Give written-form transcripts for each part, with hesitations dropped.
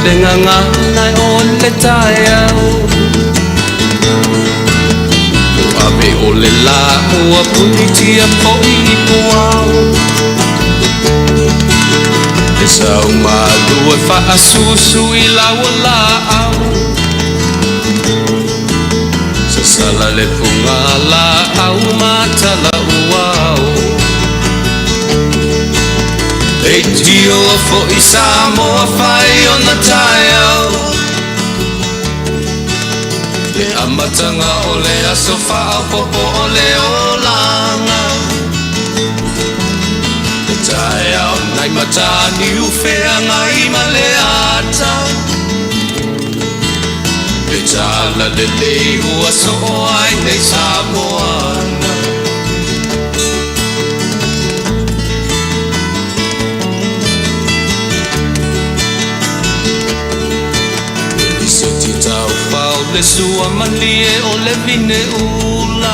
le nganga nai o le tai au Abe o le la ua puni tia po I puau E sau malu e wha susu I laua la au Sa sala le punga la au matala uau E tio fo I Samoa whai o na tai au Le amatanga o le aso wha popo o le olanga Le tai au nai matani ufea ngai ma le ata Le tala le leu aso o ai nei Samoana Le sua malie o le vine ula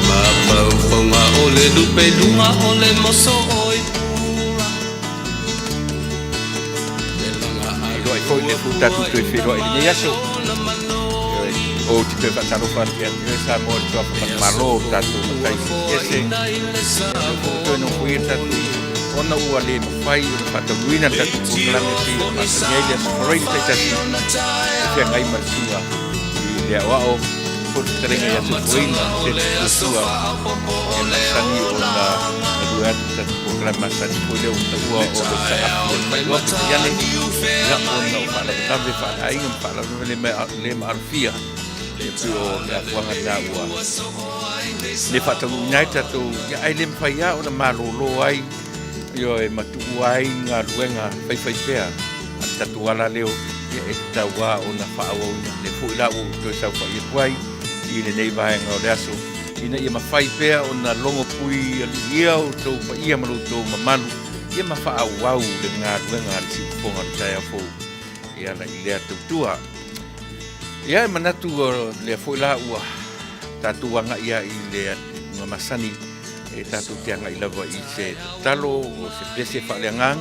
Mapau whaunga o le lupe lunga o le moso o I pula Le langa alo Ai koi le futatu tue whiro I le yaso O ti tue pataro whantia tue sa mo tua whakamaro tatu matai ese Tue no kuir tatu Ona ua le mawhai o le whataruina tatu kukulame si o masaniaile Marai le tatu Kia ngai masua I lea wao Kut terenga ya tukuina Se sua E masani o na Aduat tatu kukulame masani Koi leo utaua o le saafi E maua ki tiane Ya ona o whala Tawe whala Ainga whala Le maarfia E pio le akuanga na ua Le whataruina tatu Ya ai le mwhaia o na marolo ai Yo e matu ai ngā ruenga whaiwhai pēr An tatu ala leo e taua o na whaawau Le fui lau tue sau whai e tuai I le nei vahenga o le aso Ina ia mawhai pēr o na longo pui Ali ia o tau pa ia maru tau mamalu Ia ma whaawau le ngā ruenga Ali si uponga le tai a fau Ia la I lea tautua Ia e manatu le fui lau Tatu wanga ia I le masani E tatu tianga I lava I se talo o se pese whaaleangang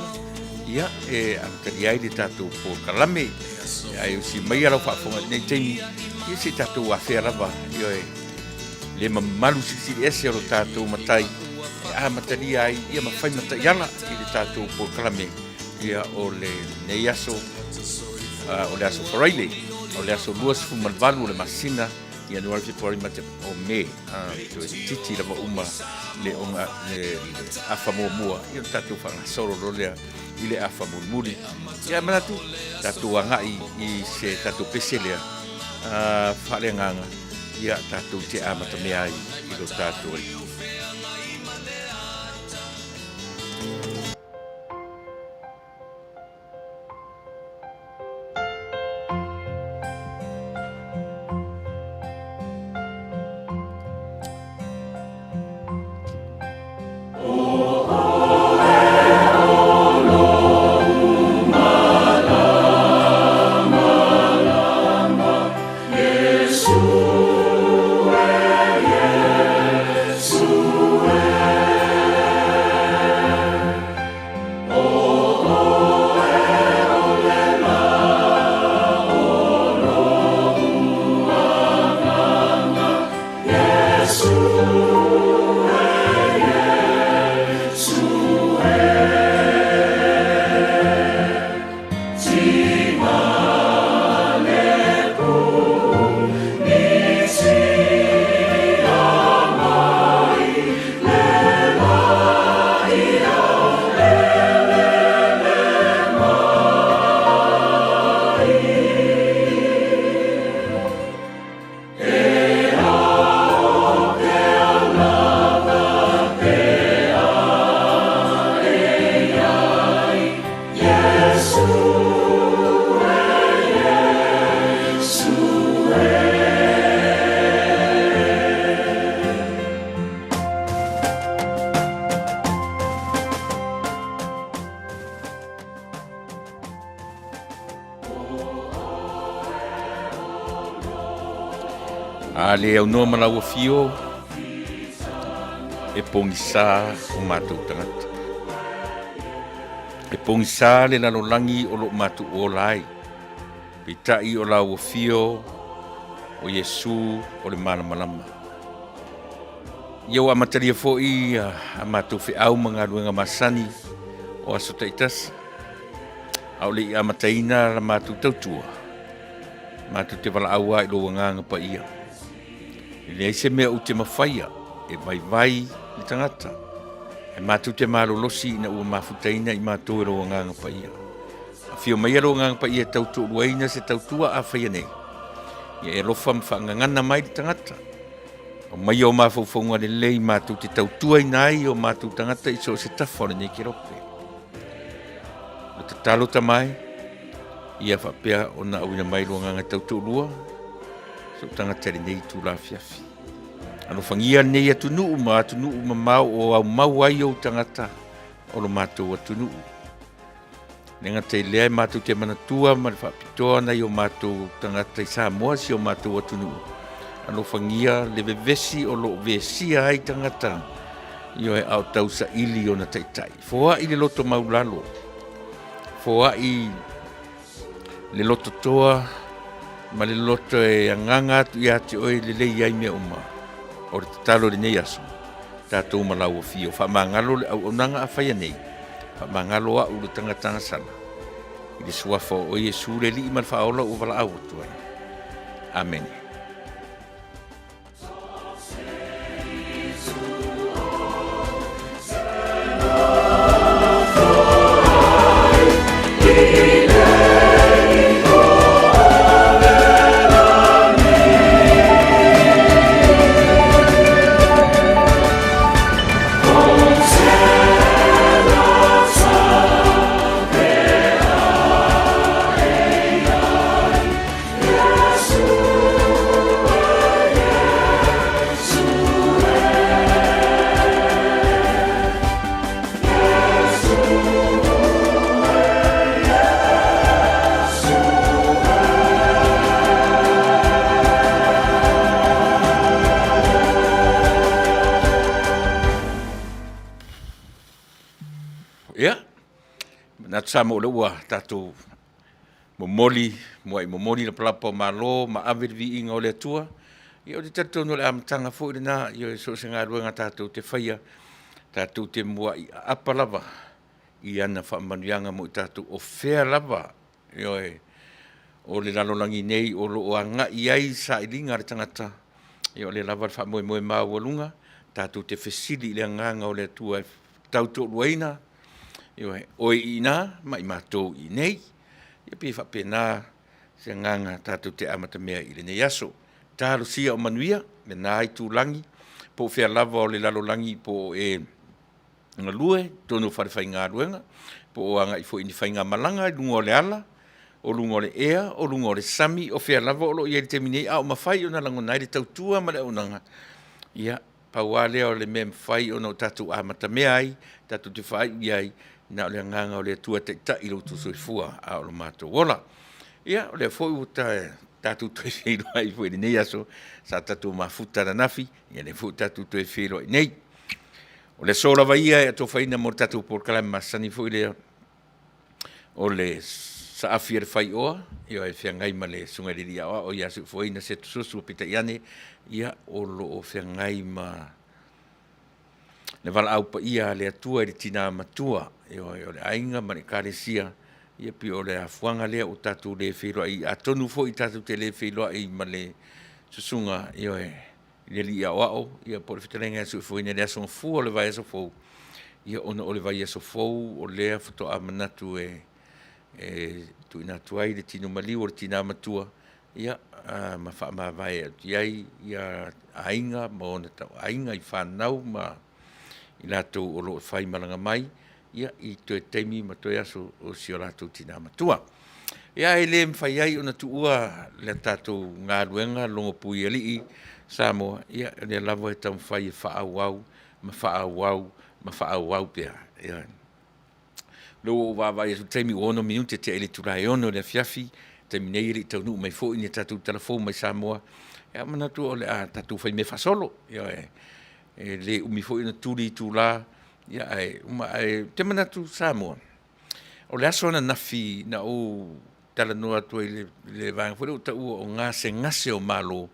Ia e amtari ai le tatu po kalame Ai o si mai arau whaafonga nei teimi Ia se tatu a whea lava Ia e le mamalu sisi ese o tatu matai A matari ai ia mawhai matai ala I le tatu po kalame Ia o le nei aso O le aso wharaile O le aso luas fumalvalu o le masina Ia nuar Februari mate o me titi lava uma le onga le afa mua ia tatu whanga soro rolea I le afa muli ia manatu tatu wangai I se tatu peselea whaaleanganga ia tatu te amata mea I lo tatu Ale au noa malaua fio e pongisa o mātou tangata. E pongisā le lalolagi o loo matu'ola ai pita'i o lauafio o Iesu o le malamalama. Ia ua matalia fo'i a matou fe'au ma galuega masani o aso taʻitasi a o le'i amataina la matou tautua matou te vala'au ai lou agaga paia i leai se mea ou te mafaia e vaivai le tagata e matou te malolosi ina ua mafutaina i matou e lou agaga paia afio maia lou agaga paia e tauto'uluaina se tautua a faia nei ia e lofa ma fa'agagana mai le tagata o mai o mafaufauga lelei matou te tautua ina ai o matou tagata i so o se tafa o lenei kelope o te talo tamai ia whapea o na auina mai lua nganga tauto'ulua so tagata lenei tulafiafi ano fangia nei atunuu ma mau o au mau ai o tagata o lo matou atunuu lenga te lea matou te manatua ma le whapitoa nei o matou tagata i Samoa si o matou atunuu ano fangia le vevesi o lo vesia ai tagata io e au tausa ili o na taitai foa i le loto maulalo foa i le loto toa ma le loto e anganga atu i ati oe le lei ai mea uma o le tatalo le nei aso tatou malau o fio whamangalo le au onanga a whaia nei whamangalo a ulu tangatanga sana i le suafa o Iesu le li iman whaola o wala au tuai amen. Sama o le ua tatou momoli la palapa malo ma ave vi inga o le atua ia o te tatou no le amatanga fo i na ia so se ngaruenga tatou te whaia tatou te mua i apa lava i ana whaamanuianga mo i tatou o whea lava ia o le lalolangi nei o lo o anga i ai sa i linga le tangata ia o le lava whaamoe maa walunga tatou te whesili le anganga o le atua tautou luaina oi ina mai matou i nei ia pe whapena se nganga tatou te amata mea i le nei aso talusia o Manuia me nā i tūlangi po whea lava o le lalolangi po e ngalue tono wharewhai ngā ruenga po o anga i fo ini whai ngā malanga i lunga o le ala o lunga o le ea o lunga o le sami o whea lava o lo i e te minei a o mawhai o na langonai le tautua ma le unanga ia pauale o le mea mwhai o no tatou amata mea ai tatou te whai i ai na le nganga o le tua te ta i lotu soifua a o lo matou ola ia o le foi o tatou toi whiro ai foi nei aso sa tatou mafuta na nafi ia le foi tatou toi whiro nei o le sola vaia e to faina mo tatou por kala masani foi le o le sa afir fai o ia e fiangai ma le sungaria o ia se foi na se susu pita iane ia o lo o fiangai ma le vala au pa ia le atua i le tina matua o le ainga ma le karesia ia pi o le afuanga lea o tatou le whiroa i atonu fo i tatou te le whiroa i ma le susunga i le li a wao ia po le whitarenga su fo ina le aso fu o le vai aso fo ia ona o le vai aso fo o lea futo a manatu tu ina tuai le tino mali o le tina matua ia ma wha ma vai iai ia ainga ma ona tau ainga i whanau ma i lātou o lo whai malanga mai, ia i toe teimi ma toe aso o si o lātou tina matua. Ia e le mwhai ai o na tuua le tātou ngā ruenga, longo pui alii, Samoa, ia le lavo e tau whai e whaawau, ma whaawau pia. Ia. Lo wawai e su teimi ono minute te ele turai ono le fiafi, teimi nei ili Taunuu mai fo ini tātou telefon mai Samoa, ia mana tu o le a tātou whai me whasolo, ia le umi fo ina turi tu la ia ai uma ai te manatu Samoa O le aso na nafi na o tala noa tu le vanga fo o tau o ngase o malo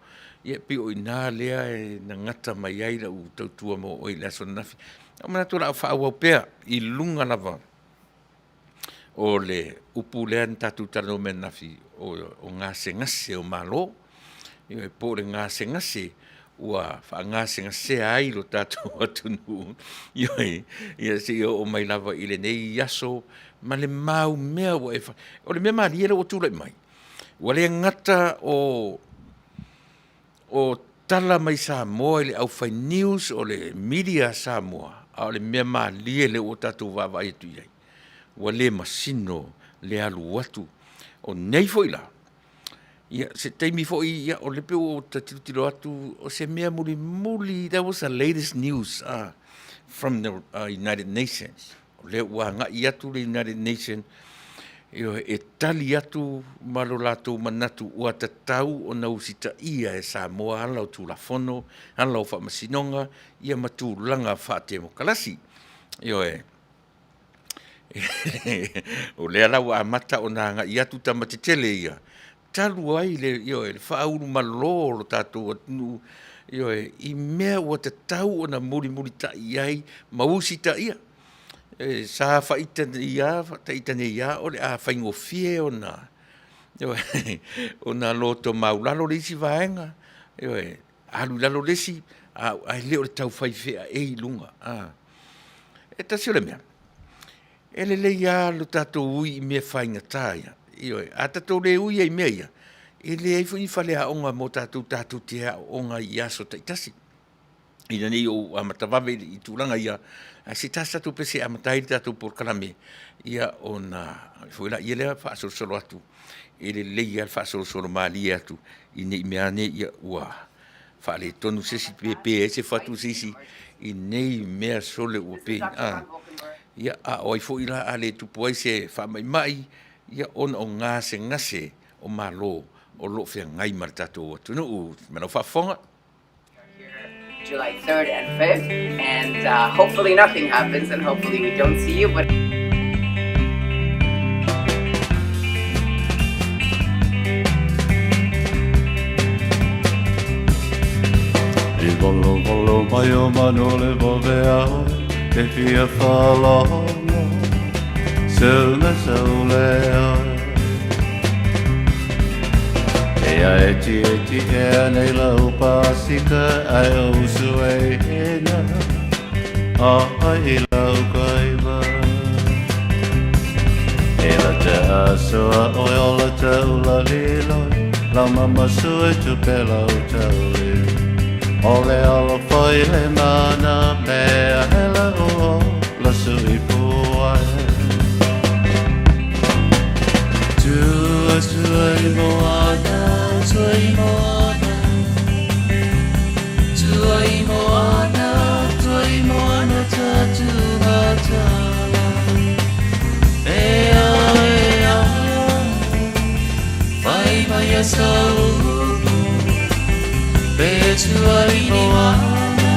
ia pi o ina lea e na ngata mai ai la u tau tua mo o le aso na nafi o mana tu la fa au pea I lunga lava o le upu lea na tatu tala no men nafi o ngase o malo ia po le ngase ua fa ngase ai lo tatu atu nu ia si o mai lava I le nei yaso ma le mau mea o le mea maria le o tula mai. Ua le ngata o tala mai Samoa le au fai news o le media Samoa a o le mea maria le o tatu vava i tu iai. Ua le masino le alu atu o nei foi la. Ia se teimi foi ia o le pe o tatutilo atu o se mea muli that was the latest news from the United Nations. Le ua ngai atu le United Nations e tali atu malo latou manatu ua tatau o na usita ia e Samoa ala o tulafono ala o whaamasinonga ia matulanga whaatemo kalasi o le ala ua amata o na ngai atu tamatetele ia talu ai le le whaauru malo lo tatou atunu I mea ua tatau o na muli ta iai mausita ia sa faita ia o le a faingofie ona ona loto maulalo le isi vaenga alu lalo lesi ai le o le tau faifea e lunga e tasi o le mea e le ia lo tatou ui I mea faingata ia a tatou le ui ai mea ia e le ai fui fale a onga mo tatou te a onga I aso taitasi ina nei o amatavave I tūranga ia si tasa tu pese amatai tatou por kalame ia ona foi la ia le fa solo atu e le ia fa solo mali atu I nei mea nei ia ua fa le tonu sesi pepe se fatu sisi I nei mea sole ua pe ia o foi la ale tu poi se fa mai ia on o ngase o malo o lo fe ngai mar tatou atu no mana fa fonga July 3rd and 5th, and hopefully nothing happens, and hopefully we don't see you, but... I volo mai o mano le vovea e fia falo Suna saulea eti e nei lau pasika ai o usue hena ai lau kaiwa e la te asoa o ola taula liloi lau mama sue tu pe lau taule o le ala fai le mana mea he la o la sui puai Tua I moana tatu matala ea Vai mai a sau Petua I moana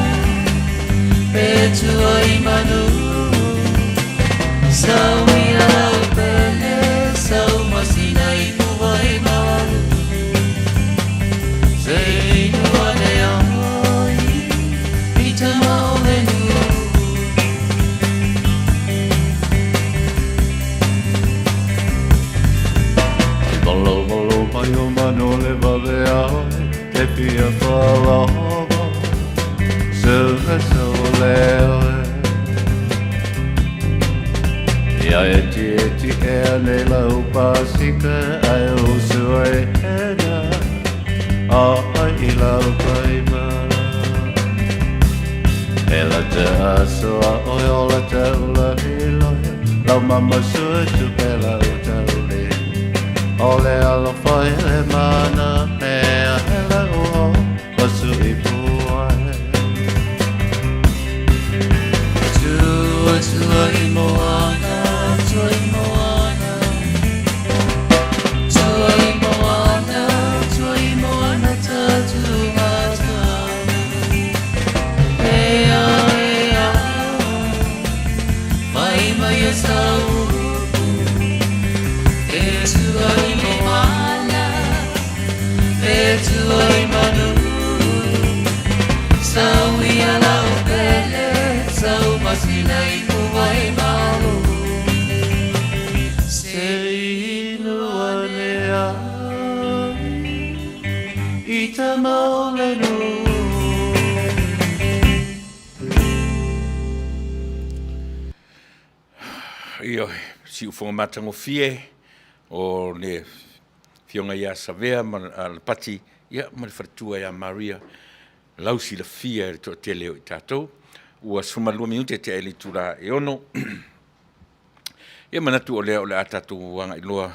Petua I manu Sau I lau pele Sau masina I puwai malu Sei nua ne ai I te mau le nu I volo mai o mano le vale ai Te pia whalawa Suna saulea Ia eti e nei lau pasika ai o sue hena ai I lau kaima E la te asoa o ola taula hiloia Lau mama sue tu pe lau taule O le ala whai le mana mea he lau o sui puae Tua I moana Tua I moana Tua I moana tatu matala ea Mai mai e sau Io, si ufo matango fie, o le fionga ia savea, al pati, ia, ma le fartua ia Maria, lausi la fia, to te leo i tātou, ua suma 2 minuti te ele tura e ono, ia manatu o lea o le a tātou wanga iloa,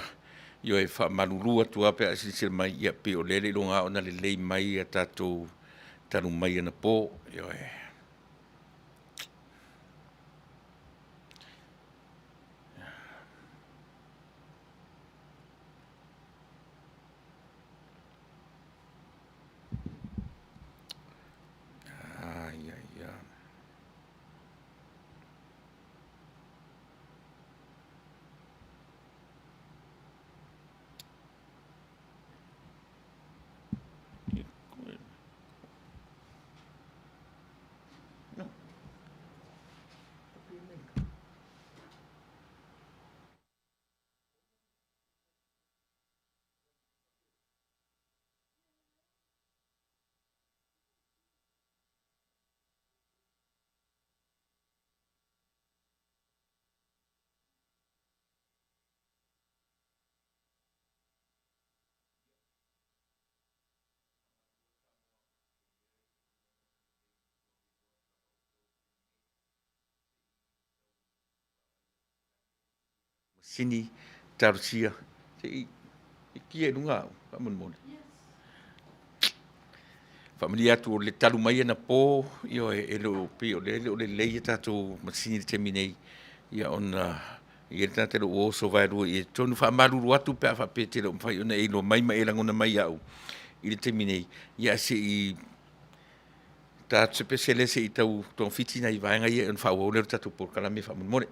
io e wha marurua tua pe a sisira mai, ia pe o lele longa o na le lei mai a tātou, tanu mai ana pō, io e, sini tarusia, te i kia runga, whamun mone. Whamili atu o le talu mai ana pō, io e lo pe o le leia tātou masini te minei, ia ona, i e tātero o oso vai rua, i e tonu whamaruru atu pe a whapete lo mwhai ona e lo mai ma e langona mai au, i le te minei, ia se i tātou se pesele se i tau tōng fitina i vaenga i e on whau au lero tātou por kalame whamun mone.